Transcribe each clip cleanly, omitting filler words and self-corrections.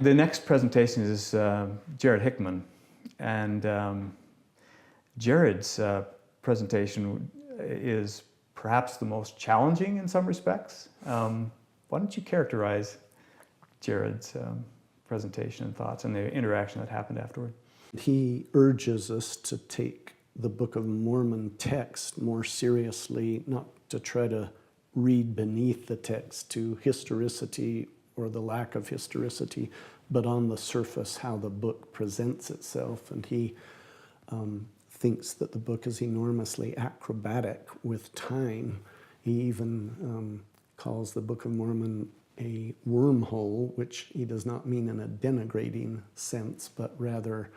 The next presentation is Jared Hickman, and Jared's presentation is perhaps the most challenging in some respects. Why don't you characterize Jared's presentation and thoughts and the interaction that happened afterward? He urges us to take the Book of Mormon text more seriously, not to try to read beneath the text to historicity or the lack of historicity, but on the surface how the book presents itself. And he thinks that the book is enormously acrobatic with time. He even calls the Book of Mormon a wormhole, which he does not mean in a denigrating sense, but rather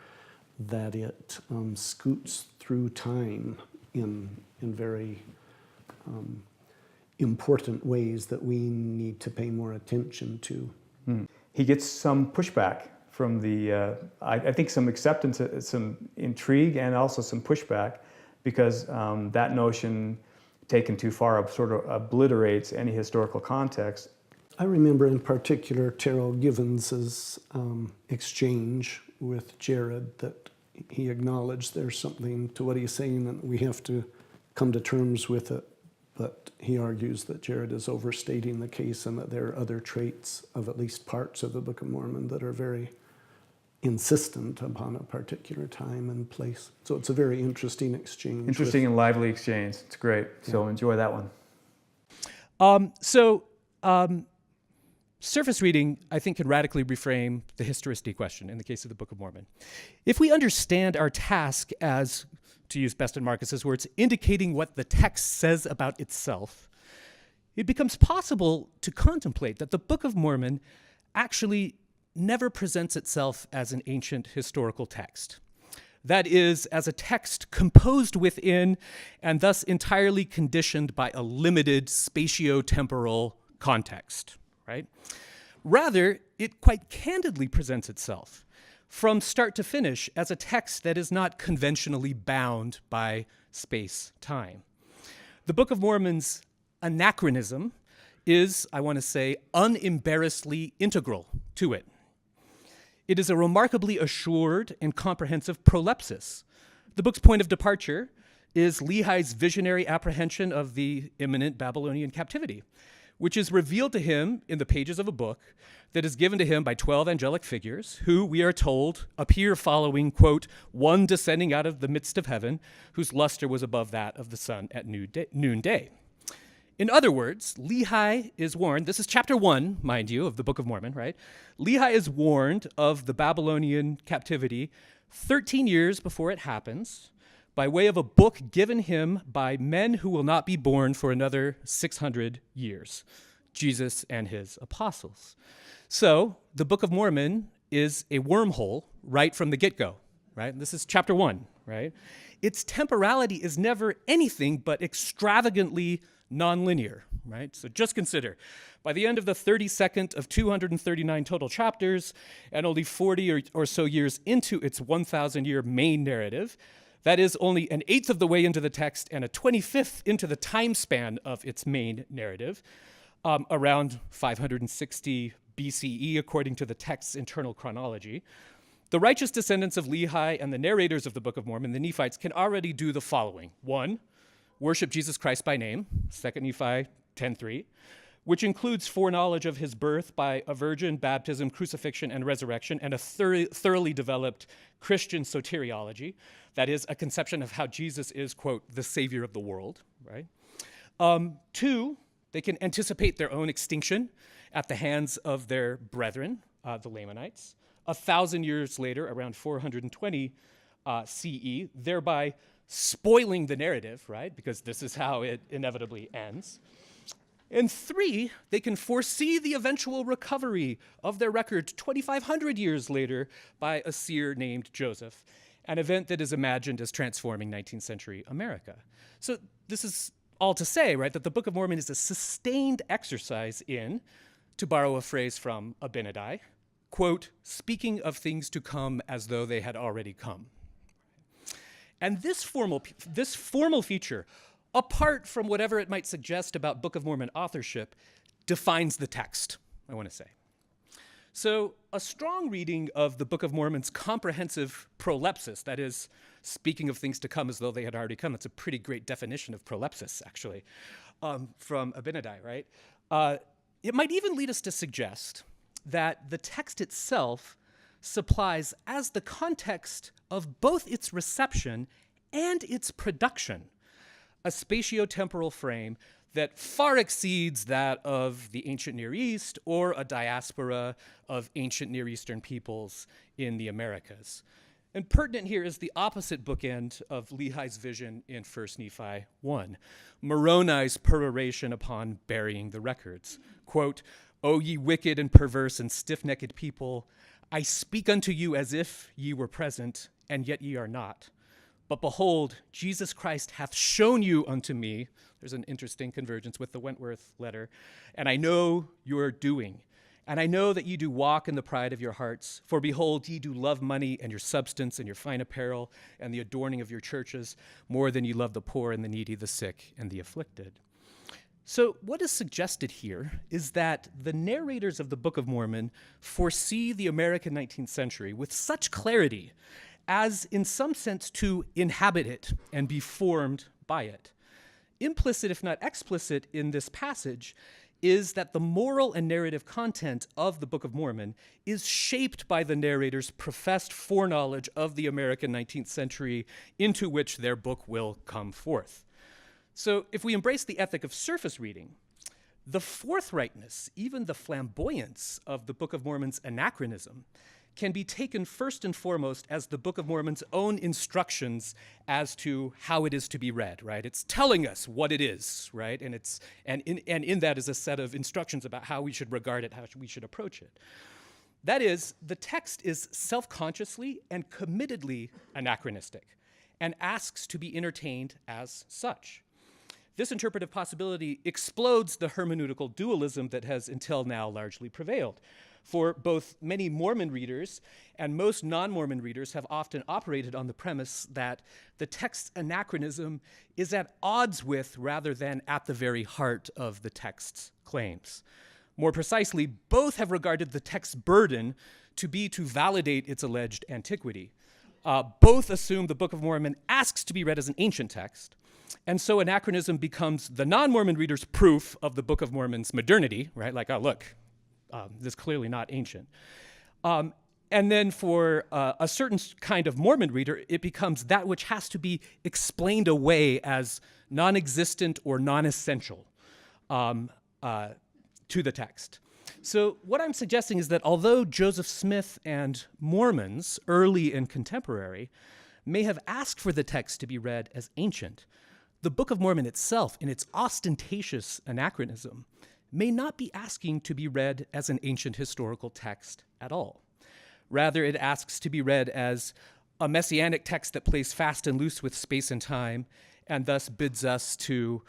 that it scoots through time in very important ways that we need to pay more attention to. He gets some pushback from the, I think some acceptance, some intrigue, and also some pushback, because that notion taken too far sort of obliterates any historical context. I remember in particular Terrell Givens's exchange with Jared, that he acknowledged there's something to what he's saying and we have to come to terms with it. But he argues that Jared is overstating the case and that there are other traits of at least parts of the Book of Mormon that are very insistent upon a particular time and place. So it's a very interesting exchange. Interesting and lively exchange. It's great. So enjoy that one. Surface reading, I think, can radically reframe the historicity question in the case of the Book of Mormon. If we understand our task as, to use Beston Marcus's words, indicating what the text says about itself, it becomes possible to contemplate that the Book of Mormon actually never presents itself as an ancient historical text. That is, as a text composed within and thus entirely conditioned by a limited spatio-temporal context, right? Rather, it quite candidly presents itself from start to finish as a text that is not conventionally bound by space-time. The Book of Mormon's anachronism is, I want to say, unembarrassedly integral to it. It is a remarkably assured and comprehensive prolepsis. The book's point of departure is Lehi's visionary apprehension of the imminent Babylonian captivity, which is revealed to him in the pages of a book that is given to him by 12 angelic figures who, we are told, appear following, quote, one descending out of the midst of heaven, whose luster was above that of the sun at noonday. In other words, Lehi is warned, this is chapter 1, mind you, of the Book of Mormon, right? Lehi is warned of the Babylonian captivity 13 years before it happens, by way of a book given him by men who will not be born for another 600 years, Jesus and his apostles. So the Book of Mormon is a wormhole right from the get-go, right? This is chapter 1, right? Its temporality is never anything but extravagantly nonlinear, right? So just consider, by the end of the 32nd of 239 total chapters, and only 40 or so years into its 1,000-year main narrative, that is only an eighth of the way into the text and a 25th into the time span of its main narrative, around 560 BCE, according to the text's internal chronology. The righteous descendants of Lehi and the narrators of the Book of Mormon, the Nephites, can already do the following. 1, worship Jesus Christ by name, 2 Nephi 10:3, which includes foreknowledge of his birth by a virgin, baptism, crucifixion, and resurrection, and a thoroughly developed Christian soteriology. That is, a conception of how Jesus is, quote, the savior of the world, right? 2, they can anticipate their own extinction at the hands of their brethren, the Lamanites, 1,000 years later, around 420 CE, thereby spoiling the narrative, right? Because this is how it inevitably ends. And 3, they can foresee the eventual recovery of their record 2,500 years later by a seer named Joseph, an event that is imagined as transforming 19th century America. So this is all to say, right, that the Book of Mormon is a sustained exercise in, to borrow a phrase from Abinadi, quote, speaking of things to come as though they had already come. And this formal feature, apart from whatever it might suggest about Book of Mormon authorship, defines the text, I want to say. So a strong reading of the Book of Mormon's comprehensive prolepsis, that is, speaking of things to come as though they had already come. That's a pretty great definition of prolepsis, actually, from Abinadi, right? It might even lead us to suggest that the text itself supplies as the context of both its reception and its production a spatiotemporal frame that far exceeds that of the ancient Near East or a diaspora of ancient Near Eastern peoples in the Americas. And pertinent here is the opposite bookend of Lehi's vision in 1 Nephi 1, Moroni's peroration upon burying the records. Quote, "O ye wicked and perverse and stiff-necked people, I speak unto you as if ye were present, and yet ye are not. But behold, Jesus Christ hath shown you unto me," there's an interesting convergence with the Wentworth letter, "and I know your doing. And I know that ye do walk in the pride of your hearts. For behold, ye do love money and your substance and your fine apparel and the adorning of your churches more than ye love the poor and the needy, the sick, and the afflicted." So what is suggested here is that the narrators of the Book of Mormon foresee the American 19th century with such clarity as, in some sense, to inhabit it and be formed by it. Implicit, if not explicit, in this passage is that the moral and narrative content of the Book of Mormon is shaped by the narrator's professed foreknowledge of the American 19th century into which their book will come forth. So if we embrace the ethic of surface reading, the forthrightness, even the flamboyance of the Book of Mormon's anachronism can be taken first and foremost as the Book of Mormon's own instructions as to how it is to be read, right? It's telling us what it is, right? And in that is a set of instructions about how we should regard it, how we should approach it. That is, the text is self-consciously and committedly anachronistic and asks to be entertained as such. This interpretive possibility explodes the hermeneutical dualism that has until now largely prevailed. For both many Mormon readers and most non-Mormon readers have often operated on the premise that the text's anachronism is at odds with rather than at the very heart of the text's claims. More precisely, both have regarded the text's burden to be to validate its alleged antiquity. Both assume the Book of Mormon asks to be read as an ancient text, and so anachronism becomes the non-Mormon reader's proof of the Book of Mormon's modernity, right? Like, oh, look, this is clearly not ancient. And then for a certain kind of Mormon reader, it becomes that which has to be explained away as non-existent or non-essential to the text. So what I'm suggesting is that although Joseph Smith and Mormons, early and contemporary, may have asked for the text to be read as ancient, the Book of Mormon itself, in its ostentatious anachronism, may not be asking to be read as an ancient historical text at all. Rather, it asks to be read as a messianic text that plays fast and loose with space and time, and thus bids us to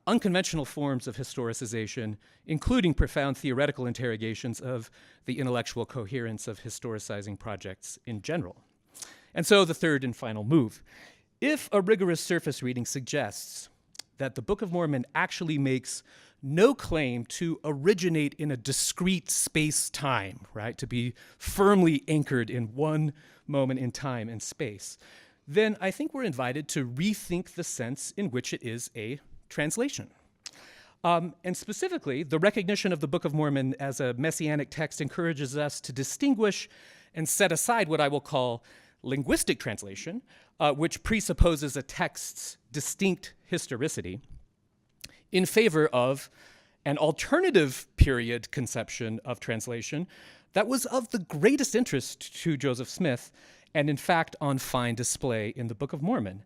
unconventional forms of historicization, including profound theoretical interrogations of the intellectual coherence of historicizing projects in general. And so the third and final move. If a rigorous surface reading suggests that the Book of Mormon actually makes no claim to originate in a discrete space-time, right, to be firmly anchored in one moment in time and space, then I think we're invited to rethink the sense in which it is a translation. And specifically, the recognition of the Book of Mormon as a messianic text encourages us to distinguish and set aside what I will call linguistic translation, which presupposes a text's distinct historicity, in favor of an alternative period conception of translation that was of the greatest interest to Joseph Smith and in fact on fine display in the Book of Mormon.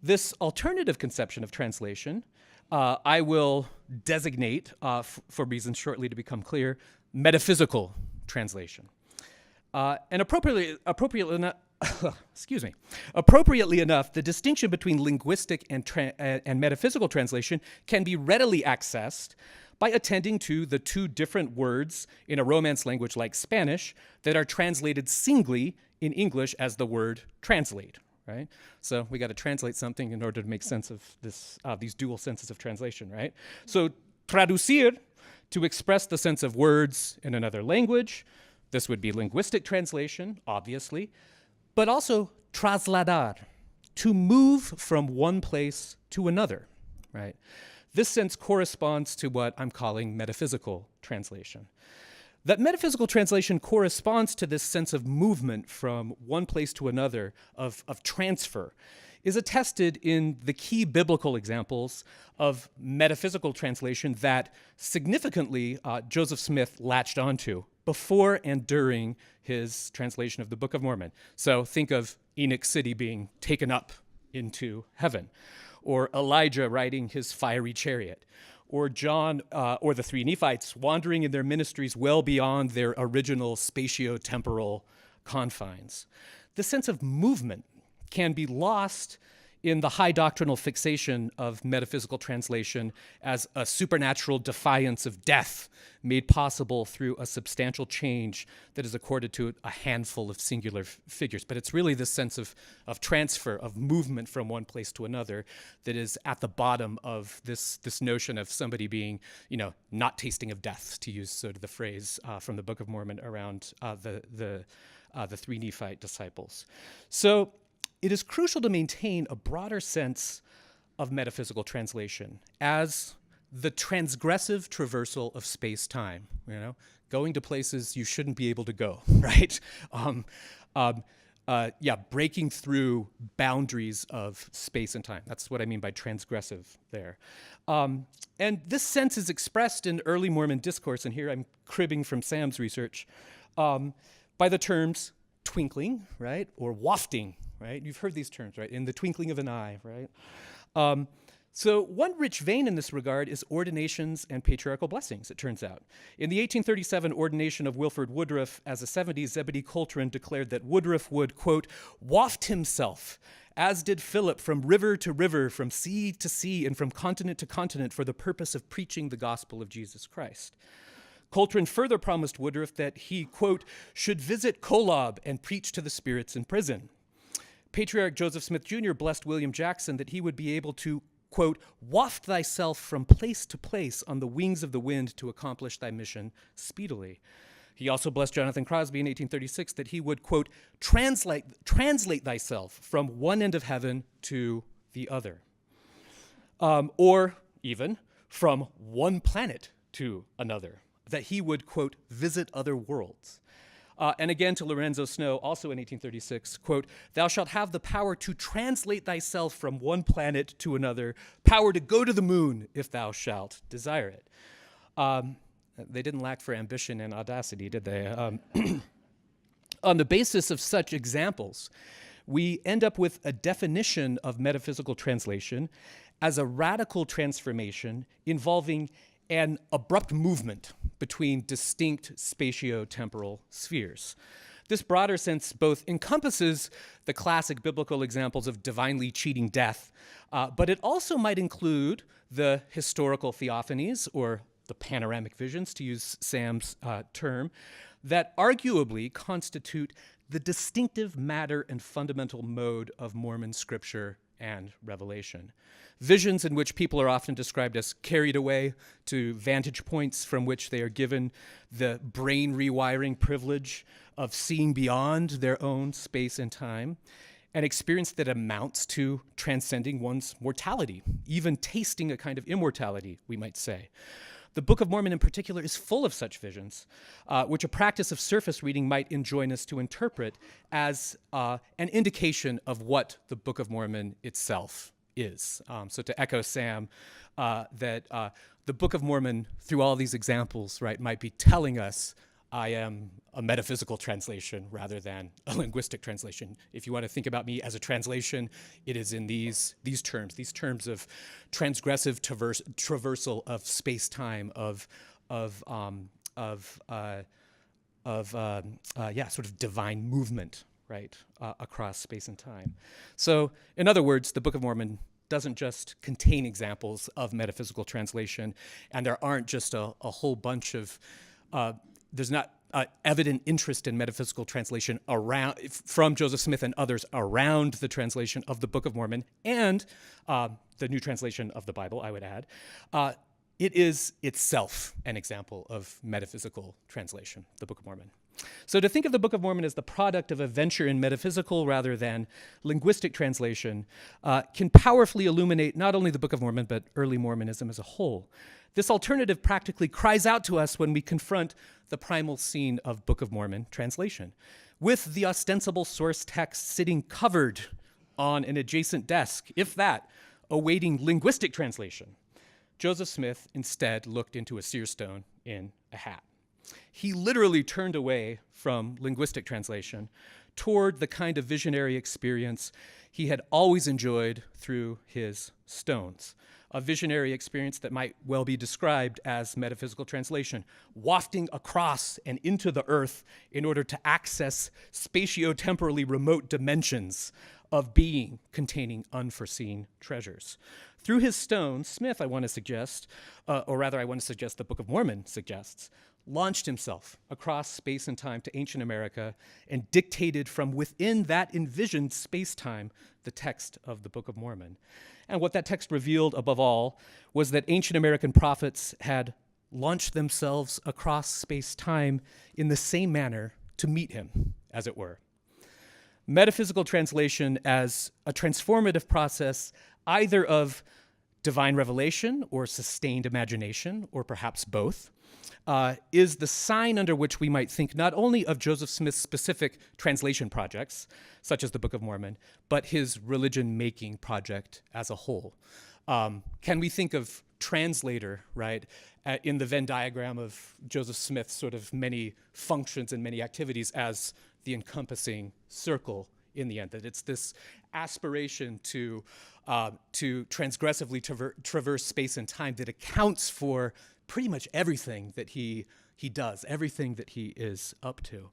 This alternative conception of translation I will designate, for reasons shortly to become clear, metaphysical translation. And appropriately enough, the distinction between linguistic and metaphysical translation can be readily accessed by attending to the two different words in a Romance language like Spanish that are translated singly in English as the word translate, right? So we got to translate something in order to make sense of this, these dual senses of translation, right? So traducir, to express the sense of words in another language, This would be linguistic translation, obviously, but also trasladar, to move from one place to another, right? This sense corresponds to what I'm calling metaphysical translation. That metaphysical translation corresponds to this sense of movement from one place to another, of transfer, is attested in the key biblical examples of metaphysical translation that significantly Joseph Smith latched onto before and during his translation of the Book of Mormon. So think of Enoch City being taken up into heaven, or Elijah riding his fiery chariot, or John or the three Nephites wandering in their ministries well beyond their original spatio-temporal confines. The sense of movement can be lost in the high doctrinal fixation of metaphysical translation as a supernatural defiance of death made possible through a substantial change that is accorded to a handful of singular figures. But it's really this sense of transfer, of movement from one place to another, that is at the bottom of this notion of somebody being, not tasting of death, to use sort of the phrase from the Book of Mormon around the three Nephite disciples. So it is crucial to maintain a broader sense of metaphysical translation as the transgressive traversal of space-time, going to places you shouldn't be able to go, right? Breaking through boundaries of space and time. That's what I mean by transgressive there. And this sense is expressed in early Mormon discourse, and here I'm cribbing from Sam's research, by the terms twinkling, right, or wafting, right? You've heard these terms, right? In the twinkling of an eye, right? So one rich vein in this regard is ordinations and patriarchal blessings, it turns out. In the 1837 ordination of Wilford Woodruff as a 70s, Zebedee Coltrane declared that Woodruff would, quote, waft himself, as did Philip, from river to river, from sea to sea, and from continent to continent for the purpose of preaching the gospel of Jesus Christ. Coltrane further promised Woodruff that he, quote, should visit Kolob and preach to the spirits in prison. Patriarch Joseph Smith Jr. blessed William Jackson that he would be able to, quote, waft thyself from place to place on the wings of the wind to accomplish thy mission speedily. He also blessed Jonathan Crosby in 1836 that he would, quote, translate thyself from one end of heaven to the other. Or even from one planet to another, that he would, quote, visit other worlds. And again to Lorenzo Snow, also in 1836, quote, thou shalt have the power to translate thyself from one planet to another, power to go to the moon if thou shalt desire it. They didn't lack for ambition and audacity, did they? On the basis of such examples, we end up with a definition of metaphysical translation as a radical transformation involving an abrupt movement between distinct spatio-temporal spheres. This broader sense both encompasses the classic biblical examples of divinely cheating death, but it also might include the historical theophanies, or the panoramic visions, to use Sam's term, that arguably constitute the distinctive matter and fundamental mode of Mormon scripture and revelation. Visions in which people are often described as carried away to vantage points from which they are given the brain rewiring privilege of seeing beyond their own space and time, an experience that amounts to transcending one's mortality, even tasting a kind of immortality, we might say. The Book of Mormon in particular is full of such visions, which a practice of surface reading might enjoin us to interpret as an indication of what the Book of Mormon itself is. So to echo Sam, that the Book of Mormon, through all these examples, right, might be telling us I am a metaphysical translation rather than a linguistic translation. If you want to think about me as a translation, it is in these terms of transgressive traversal of space-time, of sort of divine movement, right, across space and time. So, in other words, the Book of Mormon doesn't just contain examples of metaphysical translation, and there aren't just a whole bunch of there's not evident interest in metaphysical translation from Joseph Smith and others around the translation of the Book of Mormon and the new translation of the Bible, I would add. It is itself an example of metaphysical translation, the Book of Mormon. So to think of the Book of Mormon as the product of a venture in metaphysical rather than linguistic translation can powerfully illuminate not only the Book of Mormon, but early Mormonism as a whole. This alternative practically cries out to us when we confront the primal scene of Book of Mormon translation, with the ostensible source text sitting covered on an adjacent desk, if that, awaiting linguistic translation. Joseph Smith instead looked into a seer stone in a hat. He literally turned away from linguistic translation toward the kind of visionary experience he had always enjoyed through his stones. A visionary experience that might well be described as metaphysical translation, wafting across and into the earth in order to access spatio-temporally remote dimensions of being containing unforeseen treasures. Through his stones, Smith, I want to suggest the Book of Mormon suggests, launched himself across space and time to ancient America and dictated from within that envisioned space-time the text of the Book of Mormon. And what that text revealed above all was that ancient American prophets had launched themselves across space-time in the same manner to meet him, as it were. Metaphysical translation as a transformative process either of divine revelation or sustained imagination, or perhaps both, is the sign under which we might think not only of Joseph Smith's specific translation projects, such as the Book of Mormon, but his religion-making project as a whole. Can we think of translator, right, in the Venn diagram of Joseph Smith's sort of many functions and many activities as the encompassing circle in the end, that it's this aspiration to transgressively traverse space and time that accounts for pretty much everything that he does, everything that he is up to.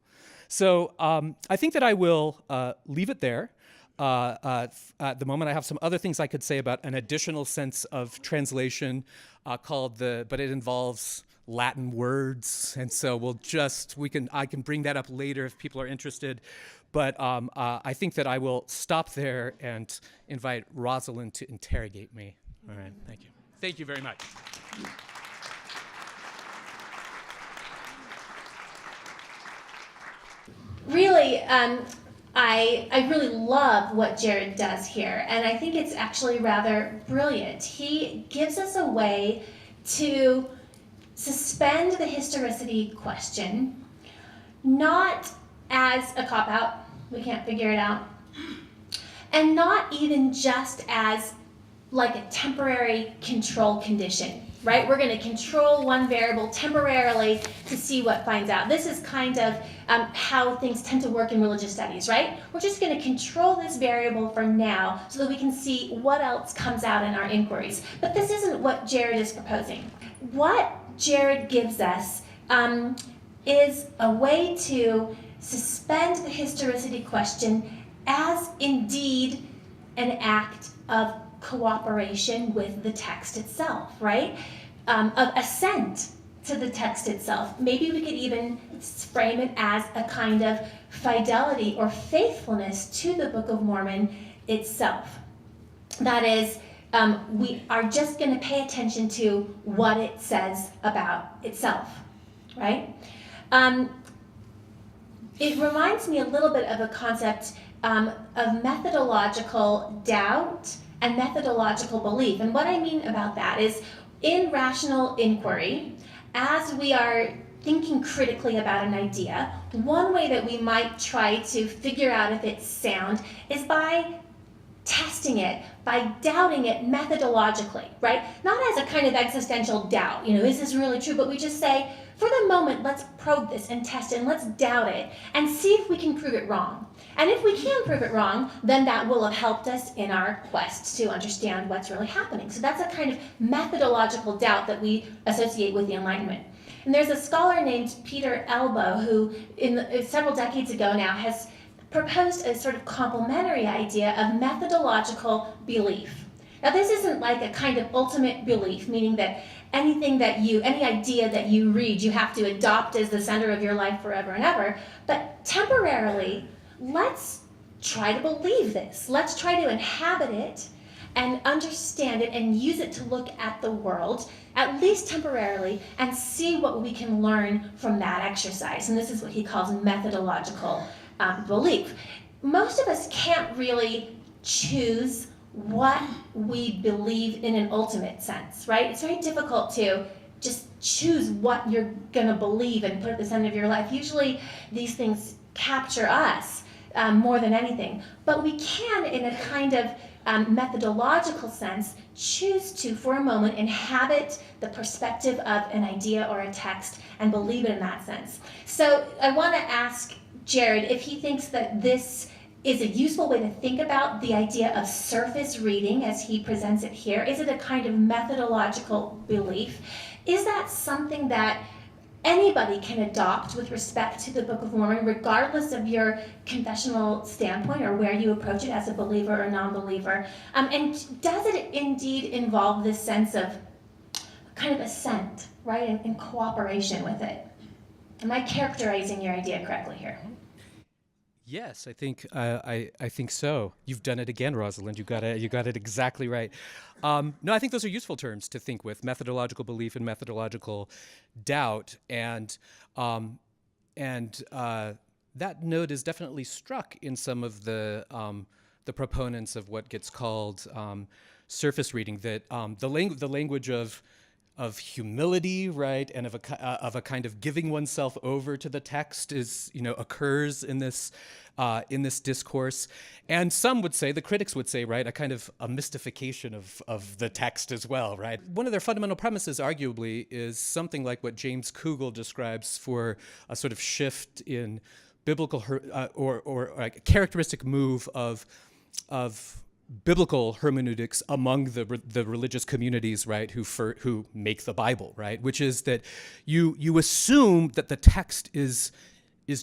So I think that I will leave it there. At the moment, I have some other things I could say about an additional sense of translation but it involves Latin words, and so I can bring that up later if people are interested. But I think that I will stop there and invite Rosalind to interrogate me. All right, thank you. Thank you very much. Really, I really love what Jared does here, and I think it's actually rather brilliant. He gives us a way to suspend the historicity question, not as a cop-out, we can't figure it out, and not even just as like a temporary control condition, right? We're going to control one variable temporarily to see what finds out. This is kind of how things tend to work in religious studies, right? We're just going to control this variable for now so that we can see what else comes out in our inquiries. But this isn't what Jared is proposing. What Jared gives us is a way to suspend the historicity question as indeed an act of cooperation with the text itself, right? Of assent to the text itself. Maybe we could even frame it as a kind of fidelity or faithfulness to the Book of Mormon itself. That is, we are just going to pay attention to what it says about itself, right? It reminds me a little bit of a concept of methodological doubt and methodological belief. And what I mean about that is, in rational inquiry, as we are thinking critically about an idea, one way that we might try to figure out if it's sound is by testing it, by doubting it methodologically, right? Not as a kind of existential doubt, is this really true? But we just say, for the moment, let's probe this and test it, and let's doubt it, and see if we can prove it wrong. And if we can prove it wrong, then that will have helped us in our quest to understand what's really happening. So that's a kind of methodological doubt that we associate with the Enlightenment. And there's a scholar named Peter Elbow who, several decades ago now, has proposed a sort of complementary idea of methodological belief. Now, this isn't like a kind of ultimate belief, meaning that any idea that you read, you have to adopt as the center of your life forever and ever. But temporarily, let's try to believe this. Let's try to inhabit it and understand it and use it to look at the world, at least temporarily, and see what we can learn from that exercise. And this is what he calls methodological belief. Most of us can't really choose what we believe in an ultimate sense, right? It's very difficult to just choose what you're going to believe and put at the center of your life. Usually these things capture us more than anything. But we can, in a kind of methodological sense, choose to, for a moment, inhabit the perspective of an idea or a text and believe it in that sense. So I want to ask Jared if he thinks that this is a useful way to think about the idea of surface reading as he presents it here. Is it a kind of methodological belief? Is that something that anybody can adopt with respect to the Book of Mormon, regardless of your confessional standpoint or where you approach it as a believer or non-believer? And does it indeed involve this sense of kind of assent, right, and cooperation with it? Am I characterizing your idea correctly here? Yes, I think I think so. You've done it again, Rosalind. You got it exactly right. No, I think those are useful terms to think with: methodological belief and methodological doubt. And that note is definitely struck in some of the proponents of what gets called surface reading. That the language of humility, right, and of a kind of giving oneself over to the text occurs in this discourse, and some would say, the critics would say, right, a kind of a mystification of the text as well, right. One of their fundamental premises, arguably, is something like what James Kugel describes for a sort of shift in biblical or a characteristic move of biblical hermeneutics among the religious communities, right, who make the Bible, right, which is that you assume that the text is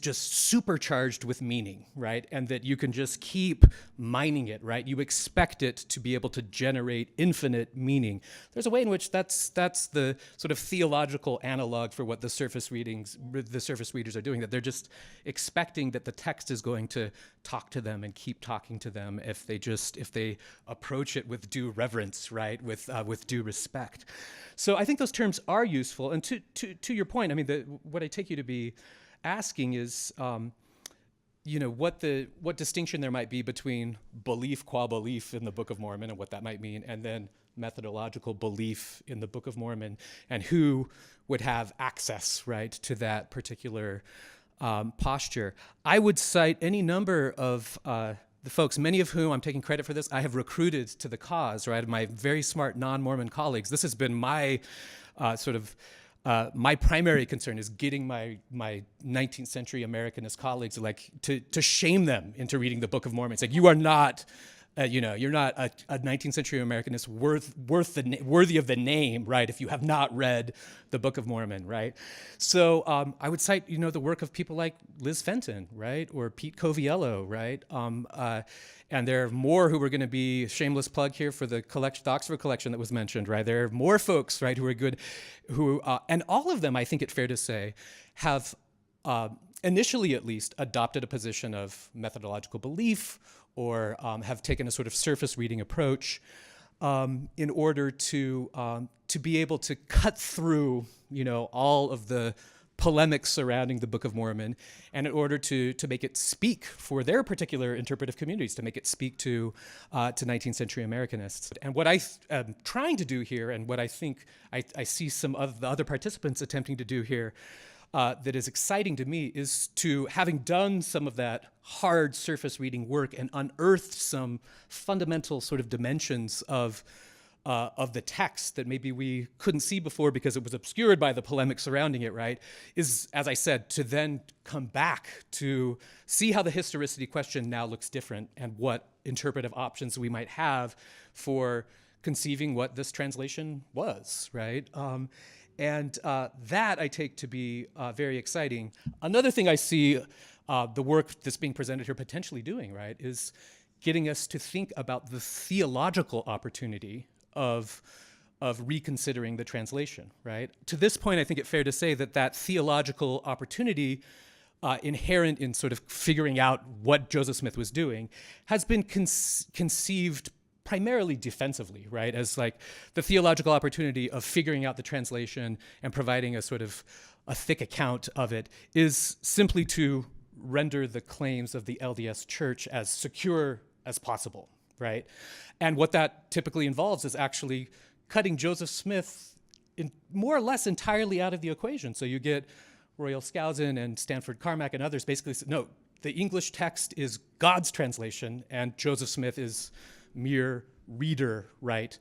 just supercharged with meaning, right, and that you can just keep mining it, right. You expect it to be able to generate infinite meaning. There's a way in which that's the sort of theological analog for what the surface readers are doing, that they're just expecting that the text is going to talk to them and keep talking to them if they approach it with due reverence, right, with due respect. So I think those terms are useful. And to your point, I mean, what I take you to be asking is, what distinction there might be between belief qua belief in the Book of Mormon and what that might mean, and then methodological belief in the Book of Mormon, and who would have access, right, to that particular posture. I would cite any number of the folks, many of whom I'm taking credit for this, I have recruited to the cause, right, my very smart non-Mormon colleagues. This has been my my primary concern is getting my 19th century Americanist colleagues to shame them into reading the Book of Mormon. It's like, you are not, you're not a 19th century Americanist worthy of the name, right, if you have not read the Book of Mormon, right? So I would cite, the work of people like Liz Fenton, right, or Pete Coviello, right? And there are more who are going to be, shameless plug here for the Oxford collection that was mentioned, right? There are more folks, right, who are good, and all of them, I think it's fair to say, have initially at least adopted a position of methodological belief, or have taken a sort of surface reading approach in order to be able to cut through, all of the polemics surrounding the Book of Mormon, and in order to make it speak for their particular interpretive communities, to make it speak to 19th century Americanists. And what I am trying to do here, and what I think I see some of the other participants attempting to do here, that is exciting to me, is to, having done some of that hard surface reading work and unearthed some fundamental sort of dimensions of the text that maybe we couldn't see before because it was obscured by the polemic surrounding it, right, is, as I said, to then come back to see how the historicity question now looks different and what interpretive options we might have for conceiving what this translation was, right? And that I take to be very exciting. Another thing I see the work that's being presented here potentially doing, right, is getting us to think about the theological opportunity of reconsidering the translation, right? To this point, I think it's fair to say that theological opportunity inherent in sort of figuring out what Joseph Smith was doing has been conceived primarily defensively, right? As like the theological opportunity of figuring out the translation and providing a sort of a thick account of it is simply to render the claims of the LDS Church as secure as possible, right? And what that typically involves is actually cutting Joseph Smith more or less entirely out of the equation. So you get Royal Skousen and Stanford Carmack and others basically say, no, the English text is God's translation and Joseph Smith is mere reader, right?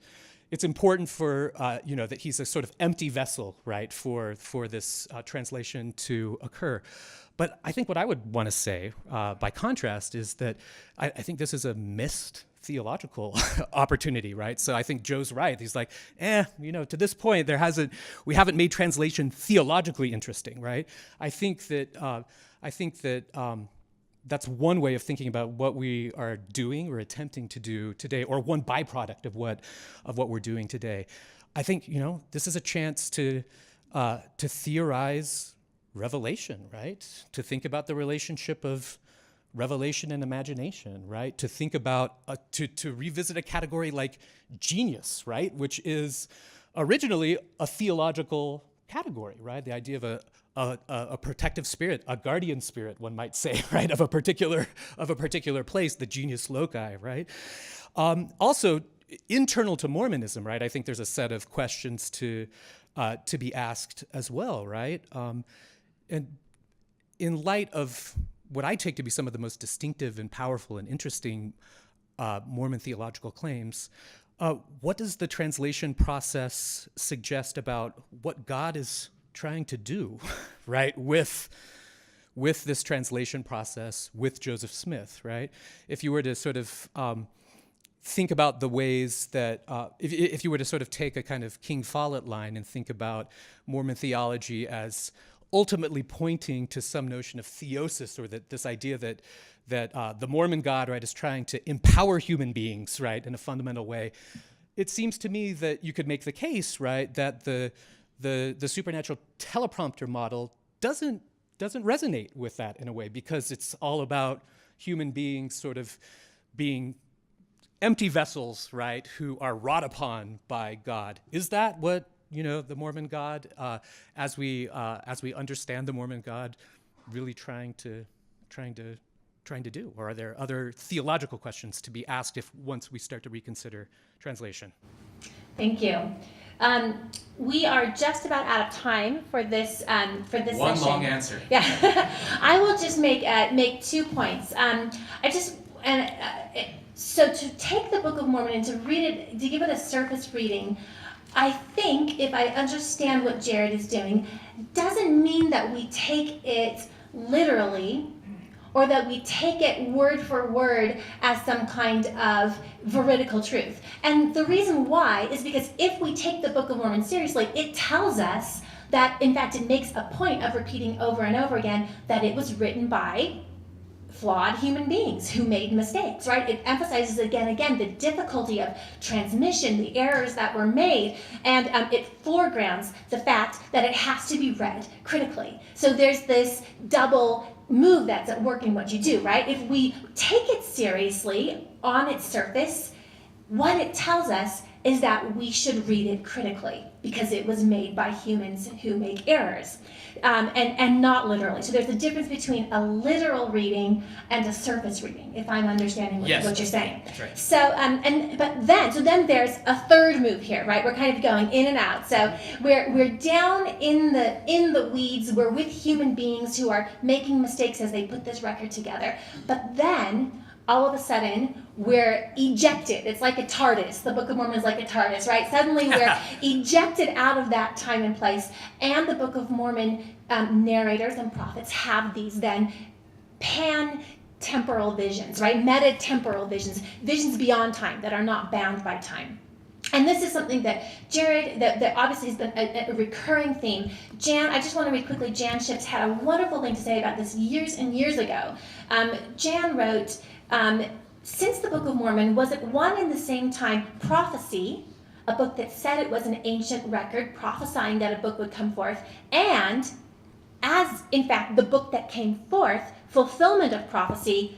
It's important for, that he's a sort of empty vessel, right, for this translation to occur. But I think what I would want to say, by contrast, is that I think this is a missed theological opportunity, right? So I think Joe's right. He's like, to this point, we haven't made translation theologically interesting, right? I think that that's one way of thinking about what we are doing or attempting to do today, or one byproduct of what we're doing today. I think this is a chance to theorize revelation, right? To think about the relationship of revelation and imagination, right? To think about, to revisit a category like genius, right? Which is originally a theological category, right? The idea of a protective spirit, a guardian spirit, one might say, right? Of a particular place, the genius loci, right? Also, internal to Mormonism, right? I think there's a set of questions to be asked as well, right? And in light of what I take to be some of the most distinctive and powerful and interesting Mormon theological claims, what does the translation process suggest about what God is trying to do, right, with this translation process, with Joseph Smith, right? If you were to sort of think about the ways that, if you were to sort of take a kind of King Follett line and think about Mormon theology as ultimately pointing to some notion of theosis, or that this idea that the Mormon God, right, is trying to empower human beings, right, in a fundamental way, it seems to me that you could make the case, right, that the supernatural teleprompter model doesn't resonate with that in a way, because it's all about human beings sort of being empty vessels, right, who are wrought upon by God. Is that what the Mormon God, as we understand the Mormon God, really trying to do? Or are there other theological questions to be asked once we start to reconsider translation? Thank you. We are just about out of time for this One session. long answer. Yeah, I will just make 2 points. So to take the Book of Mormon and to read it, to give it a surface reading, I think, if I understand what Jared is doing, doesn't mean that we take it literally, or that we take it word for word as some kind of veridical truth. And the reason why is because if we take the Book of Mormon seriously, it tells us that, in fact, it makes a point of repeating over and over again that it was written by flawed human beings who made mistakes, right? It emphasizes again the difficulty of transmission, the errors that were made, and it foregrounds the fact that it has to be read critically. So there's this double move that's at work in what you do, right? If we take it seriously on its surface, what it tells us is that we should read it critically because it was made by humans who make errors, and not literally. So there's a difference between a literal reading and a surface reading, if I'm understanding what you're saying. That's right. So then there's a third move here, right? We're kind of going in and out. So we're down in the weeds. We're with human beings who are making mistakes as they put this record together. But then all of a sudden, we're ejected. It's like a TARDIS. The Book of Mormon is like a TARDIS, right? Suddenly, we're ejected out of that time and place, and the Book of Mormon narrators and prophets have these then pan-temporal visions, right? Meta-temporal visions, visions beyond time that are not bound by time. And this is something that Jared, that obviously has been a recurring theme. Jan, I just want to read quickly, Jan Ships had a wonderful thing to say about this years and years ago. Jan wrote, since the Book of Mormon was at one and the same time prophecy, a book that said it was an ancient record prophesying that a book would come forth, and as, in fact, the book that came forth, fulfillment of prophecy,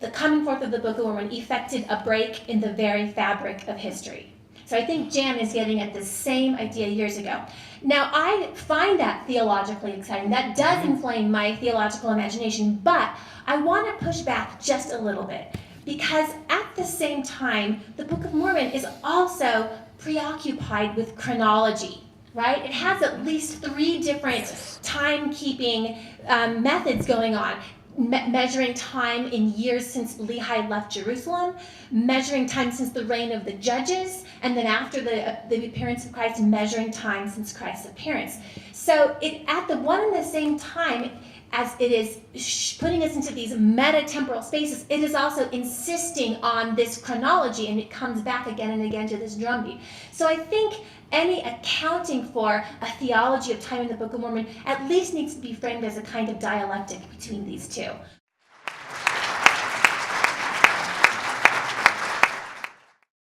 the coming forth of the Book of Mormon effected a break in the very fabric of history. So I think Jan is getting at the same idea years ago. Now, I find that theologically exciting. That does inflame my theological imagination, but I want to push back just a little bit, because at the same time, the Book of Mormon is also preoccupied with chronology, right? It has at least 3 different timekeeping methods going on. Measuring time in years since Lehi left Jerusalem, measuring time since the reign of the judges, and then after the appearance of Christ, measuring time since Christ's appearance. So it, at the one and the same time, as it is putting us into these meta-temporal spaces, it is also insisting on this chronology, and it comes back again and again to this drumbeat. So I think any accounting for a theology of time in the Book of Mormon at least needs to be framed as a kind of dialectic between these two.